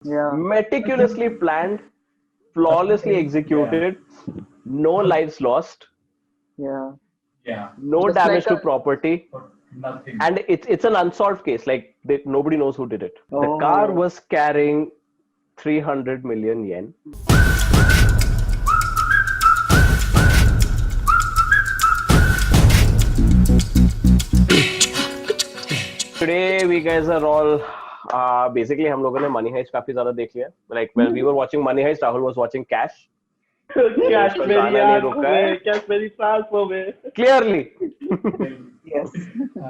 Yeah. Meticulously planned, flawlessly executed, no lives lost, Yeah. Yeah. no Just like damage to a. property, Nothing. and it's an unsolved case. Like nobody knows who did it. The car Oh. was carrying 300 million yen. Today we guys are all basically हम लोगों ने Money Heist काफी ज्यादा देख लिया. Like when we were watching Money Heist, Rahul was watching Cash. वो उसका गाना नहीं रुका है. कैश मेरी सांसों में. Clearly. Yes.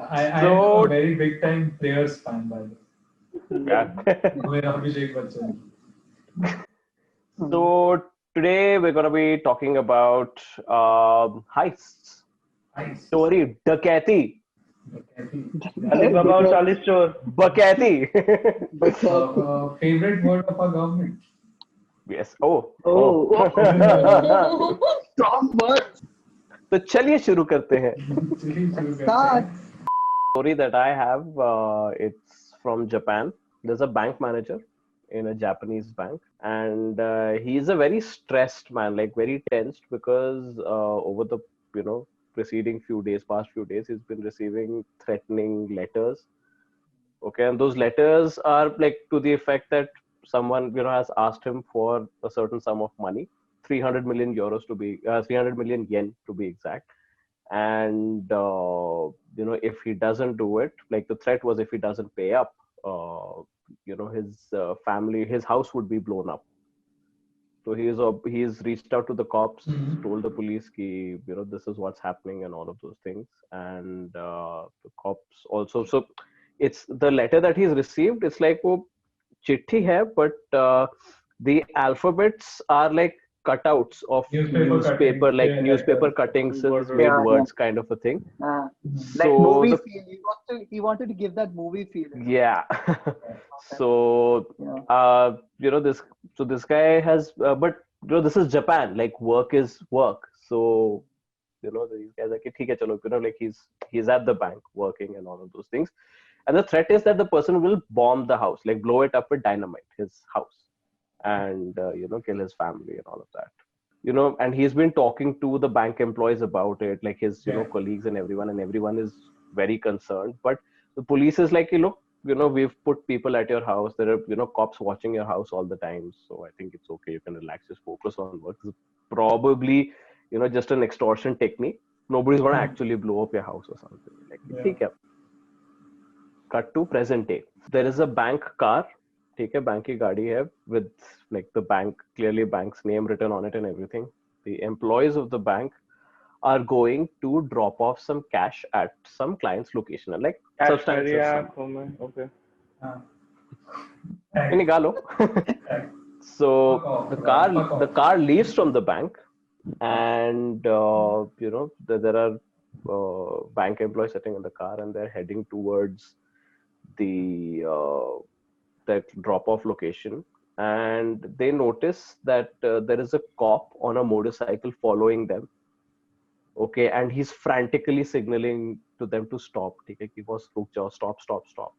I am So- a very big time Players fan by the way. Yeah. मेरा Abhishek Bachchan. So today we're gonna be talking about heists, Nice. story, डकैती, अलीबाबा और 40 चोर. बकैती. Favorite word of our government. Yes. Oh. Oh. Strong words. तो चलिए शुरू करते हैं. चलिए शुरू करते Start. हैं. Story that I have, it's from Japan. There's a bank manager in a Japanese bank, and he's a very stressed man, like very tensed, because over the preceding past few days, he's been receiving threatening letters. Okay, and those letters are like to the effect that someone has asked him for a certain sum of money, 300 million euros to be 300 million yen to be exact. And if he doesn't do it, like the threat was, if he doesn't pay up, his family, his house would be blown up. So he's reached out to the cops, told the police ki, this is what's happening and all of those things. And the cops also, so it's the letter that he's received, it's like wo chithi hai, but the alphabets are like cutouts of newspaper, cutting, like yeah, newspaper cuttings and Word, made yeah. words kind of a thing. Like So movie the- feel. He wanted to give that movie feel. yeah. So Yeah. this guy has but this is Japan, like work is work. So these guys are like, "ठीक है, चलो," like he's at the bank working and all of those things. And the threat is that the person will bomb the house, like blow it up with dynamite, his house, and kill his family and all of that. And he's been talking to the bank employees about it, like his colleagues and everyone is very concerned. But the police is like, look, we've put people at your house. There are cops watching your house all the time, so I think it's okay. You can relax, just focus on work. It's probably just an extortion technique. Nobody's gonna actually blow up your house or something. Like, ठीक है. Cut to present day. There is a bank car. ठीक है, bank की गाड़ी है with like the bank, clearly bank's name written on it and everything. The employees of the bank are going to drop off some cash at some client's location, like cash substantial मेरी sum. आंखों में. Okay. निकालो. So the car leaves from the bank, and there are bank employees sitting in the car, and they're heading towards the that drop-off location, and they notice that there is a cop on a motorcycle following them. Okay, and he's frantically signaling to them to stop. ठीक है कि बस रुक जाओ, stop.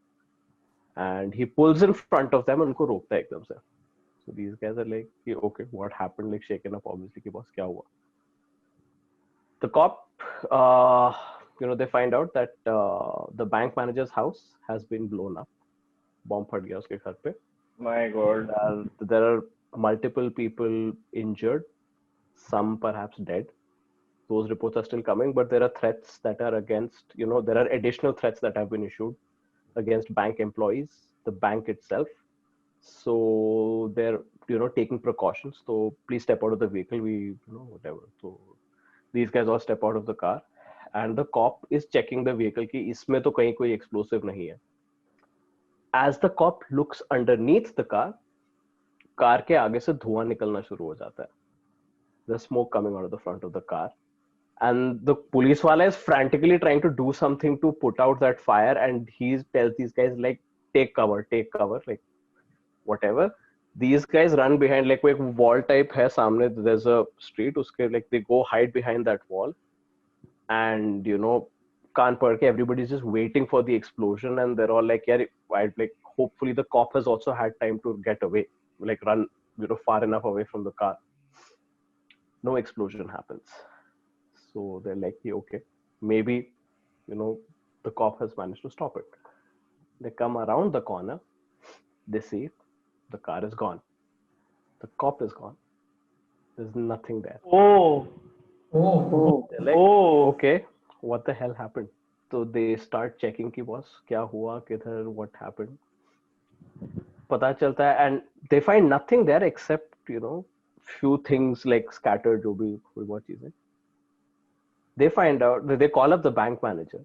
And he pulls in front of them and उनको रोकता है एकदम से. So these guys are like, okay, what happened? Like shaken up, obviously, कि boss क्या हुआ? The cop, they find out that the bank manager's house has been blown up. Bomb फट गया उसके घर पे. My God. There are multiple people injured, some perhaps dead. Those reports are still coming, but there are threats that are against, there are additional threats that have been issued against bank employees, the bank itself. So they're, taking precautions. So please step out of the vehicle. Whatever. So these guys all step out of the car, and the cop is checking the vehicle कि इसमें तो कहीं कोई explosive नहीं है. As the cop looks underneath the car के आगे से धुआं निकलना शुरू हो जाता है. There's smoke coming out of the front of the car. And the police wala is frantically trying to do something to put out that fire, and he tells these guys like, take cover, like whatever. These guys run behind, like एक wall type है सामने, there's a street, उसके like they go hide behind that wall, and कान पकड़ के everybody's just waiting for the explosion, and they're all like, यार, like hopefully the cop has also had time to get away, like run, far enough away from the car. No explosion happens. So they're like, "Yeah, okay, maybe, the cop has managed to stop it." They come around the corner. They see the car is gone. The cop is gone. There's nothing there. Oh. Oh, They're like, Oh. okay, what the hell happened? So they start checking कि boss क्या हुआ किधर, what happened. पता चलता है and they find nothing there except few things like scattered जो भी कोई बहुत चीजें. They find out, they call up the bank manager.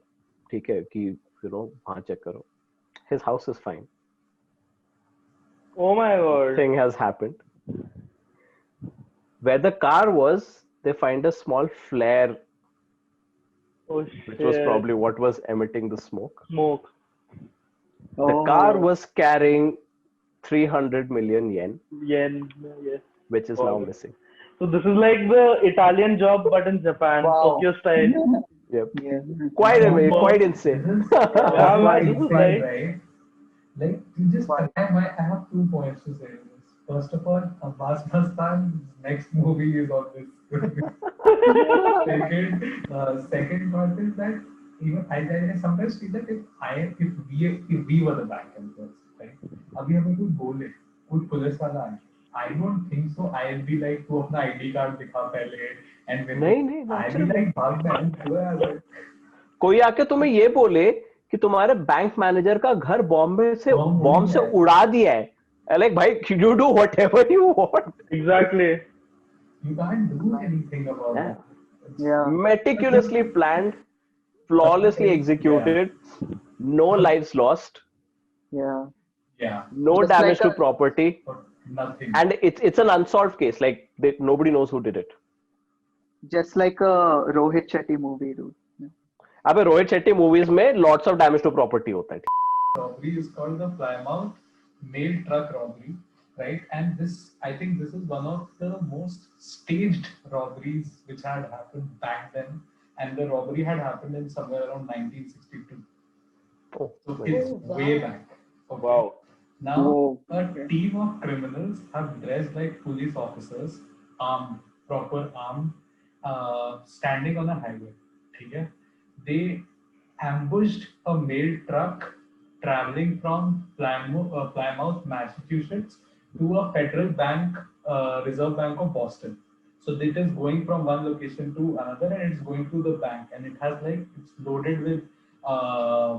ठीक है कि वहाँ check करो. His house is fine. Oh my god. Thing has happened. Where the car was, they find a small flare, Oh which was shit. probably what was emitting the smoke. Smoke. The car was carrying 300 million yen, Yen. Yes. which is now Okay. missing. So this is like the Italian job, but in Japan, Wow. Tokyo style. Yep. Yeah. Quite Wow. quite this insane. is Yeah, man, this is insane, right. Like, you just, I have 2 points to say to this. First of all, Abbas Mastan's next movie is on this. Second part is that even I sometimes feel that if we were the bank employees, right? अभी हमें कोई बोले, कोई police वाला आए, I don't think so. I'll be like, तू अपना ID card दिखा पहले, and when नहीं, I'll be like, भाग बहन, क्यों यार? कोई आके तुम्हें ये बोले कि तुम्हारे बैंक मैनेजर का घर बॉम्ब से है। उड़ा दिया है. Like, भाई, you do whatever you want. Exactly. You can't do anything about Yeah. it. Yeah. Meticulously planned, flawlessly executed, no lives lost, Yeah. Yeah, no Just damage like to property, but nothing. and it's an unsolved case. Like nobody knows who did it. Just like a Rohit Shetty movie, dude. अबे Rohit Shetty movies में lots of damage to property होता है. Robbery is called the Plymouth mail truck robbery, right? And this, I think, this is one of the most staged robberies which had happened back then, and the robbery had happened in somewhere around 1962. Oh, So my it's God. way back. Okay. Wow. Now, Whoa. a team of criminals have dressed like police officers, armed, proper armed, standing on a highway. Okay? They ambushed a mail truck traveling from Plymouth, Massachusetts to a federal bank, Reserve Bank of Boston. So it is going from one location to another, and it's going to the bank, and it has it's loaded with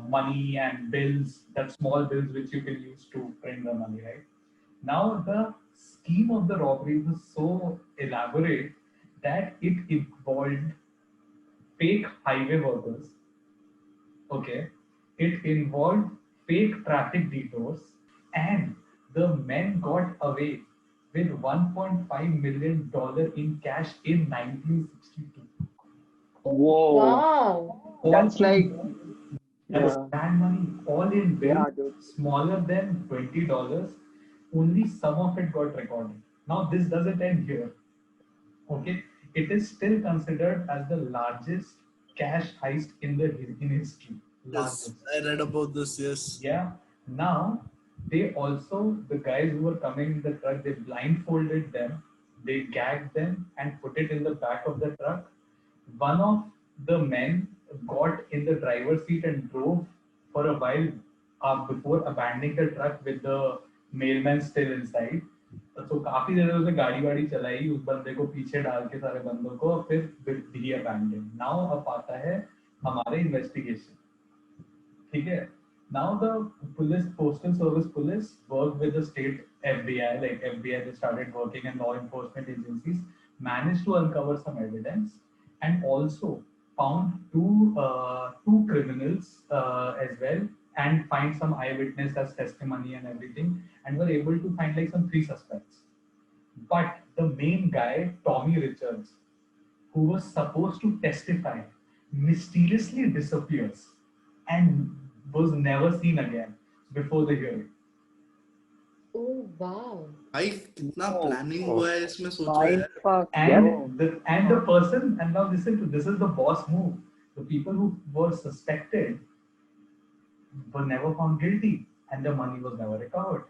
money and bills, that small bills which you can use to print the money, right? Now the scheme of the robbery was so elaborate that it involved fake highway workers. Okay, it involved fake traffic detours, and the men got away with $1.5 million in cash in 1962. Whoa. Wow. That's like, That's yeah. bad money, all in bills, Yeah, dude. smaller than $20. Only some of it got recorded. Now this doesn't end here. Okay, it is still considered as the largest cash heist in history. Yes, Largest. I read about this. Yes. Yeah. Now they also, the guys who were coming in the truck, they blindfolded them, they gagged them and put it in the back of the truck. One of the men got in the driver's seat and drove for a while before abandoning the truck with the mailman still inside. तो काफी देर उसने गाड़ी वाड़ी चलाई, उस बंदे को पीछे डाल के सारे बंदों को, फिर ही abandoned. Now अब आता है हमारे investigation. ठीक है? Now the postal service police worked with the state FBI, like FBI, they started working, and law enforcement agencies managed to uncover some evidence, and also found two criminals as well, and find some eyewitness as testimony and everything, and were able to find some 3 suspects. But the main guy, Tommy Richards, who was supposed to testify, mysteriously disappears and was never seen again before the hearing. Oh wow. भाई कितना planning हुआ है इसमें सोचो Mind यार. fuck. And the person, and now listen to this, is the boss move. The people who were suspected were never found guilty. and the money was never recovered.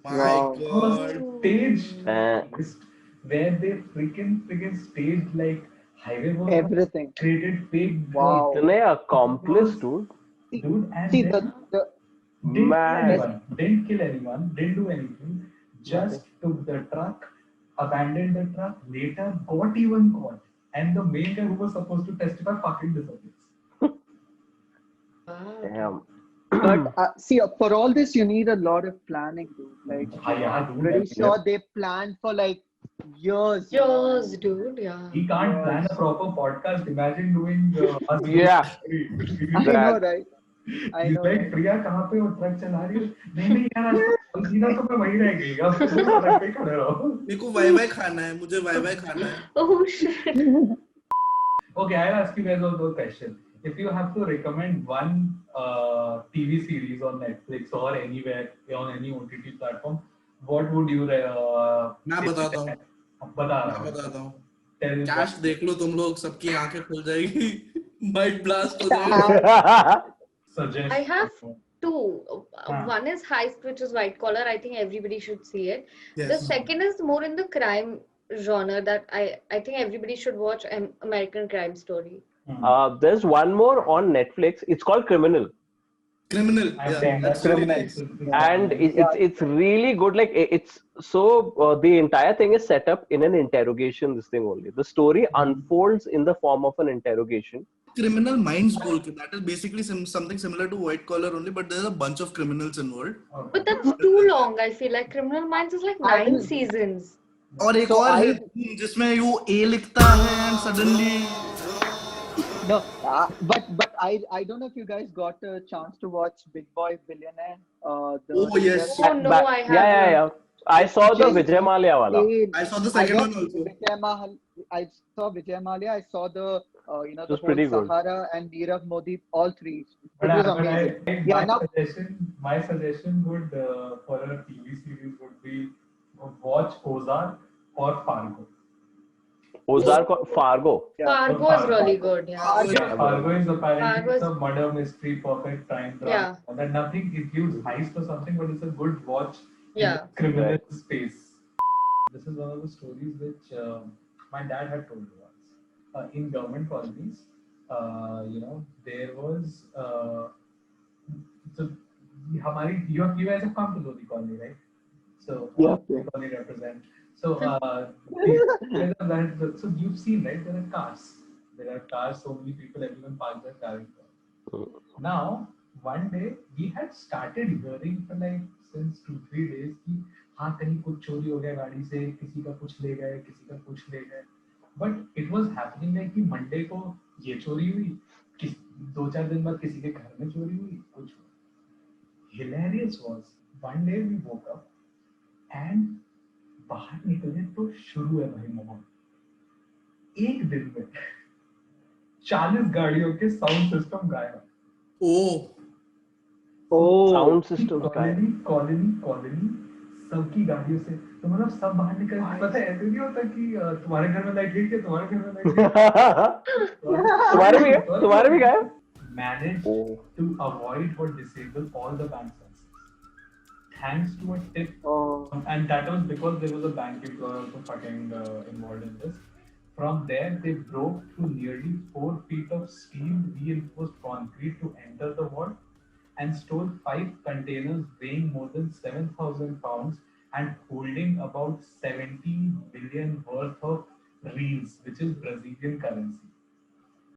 My Wow. God. Staged Uh, where they freaking staged like highway work, Everything. created fake Wow. इतने accomplice, dude. dude, and See, then the Man. didn't kill anyone, didn't do anything, just took the truck, abandoned the truck, later got even caught, and the main guy who was supposed to testify fucking disappears. Wow. Damn. but see, for all this, you need a lot of planning, dude. Like, Yeah, dude, pretty like, sure they planned for like years. Yours, dude. Yeah. he can't plan a proper podcast. Imagine doing us doing Yeah. story. I That- know, right? I He's know. like, Right? प्रिया कहाँ पे हो truck चला रही हो? नहीं यार आज तो सीधा तो मैं वहीं रह गई अब तो तुम ट्रक पे ही खड़े रहो. मेरे को वाई वाई खाना है, मुझे वाई वाई खाना है. Oh shit. Okay, I'll ask you guys one question. If you have to recommend one TV series on Netflix or anywhere on any OTT platform, what would you मैं बताता हूँ. बता रहा मैं हूँ. बताता हूँ. Tell कैश देख लो तुम लोग, सबकी आंखें खुल जाएगी. माइक ब्लास्ट हो जाएगा. suggest. I have two. Ah. One is Heist, which is white collar. I think everybody should see it. The Yes. second is more in the crime genre that I think everybody should watch. American Crime Story. There's one more on Netflix. It's called Criminal, Criminal. I'm Yeah, saying that's that's really criminal. nice. and it's really good. Like it's so the entire thing is set up in an interrogation. This thing only. The story unfolds in the form of an interrogation. Criminal Minds बोल के, that is basically something similar to White Collar only, but there's a bunch of criminals involved. Okay. But that's too long. I feel like Criminal Minds is like 9 seasons. और एक So और है I- जिसमें वो A लिखता है and suddenly No, but I don't know if you guys got a chance to watch Big Boy Billionaire. Oh, yes. Oh no, I haven't. Yeah. I saw the Just Vijay Mallya wala. I saw the second one also. I saw Vijay Mallya. I saw the It the was whole pretty good. Sahara and Nirav Modi, all three. It But was but amazing. my Yeah, now suggestion would for a TV series would be watch Ozark or Fargo. Ozark or Fargo. Fargo is really good. Yeah. Fargo is apparently Fargo it's is- a murder mystery, perfect crime drama. Yeah. That nothing includes heist or something, but it's a good watch in Yeah. the criminal space. This is one of the stories which my dad had told me once. In government colonies, there was so you guys have come to Lodi colony, right? So Yeah. Lodi colony represent. So so you've seen, right? There are cars. There are cars. So many people, everyone parks their car in front. Now, one day we had started hearing for like since 2-3 days कि हाँ कहीं कुछ चोरी हो गया गाड़ी से, किसी का कुछ ले गए, किसी का कुछ ले गए. But it was happening like कि मंडे को ये चोरी हुई, 2-4 दिन बाद किसी के घर में चोरी हुई, कुछ हुआ. Hilarious was one day we woke up and बाहर निकले तो शुरू है भाई मोहन. एक दिन में 40 गाड़ियों के साउंड सिस्टम गायब. Sound systems का है. कॉलोनी सबकी गाड़ियों से. तो मतलब सब बाहर निकल. पता है ऐसे नहीं होता कि तुम्हारे घर में लाइट गई क्या, तुम्हारे घर में लाइट गई. तुम्हारे भी गए. Managed Oh. to avoid or disable all the bank services thanks to a tip. And that was because there was a bank employee also fucking involved in this. From there, they broke through nearly 4 feet of steel reinforced concrete to enter the vault and stole 5 containers weighing more than 7,000 pounds and holding about 70 billion worth of reals, which is Brazilian currency.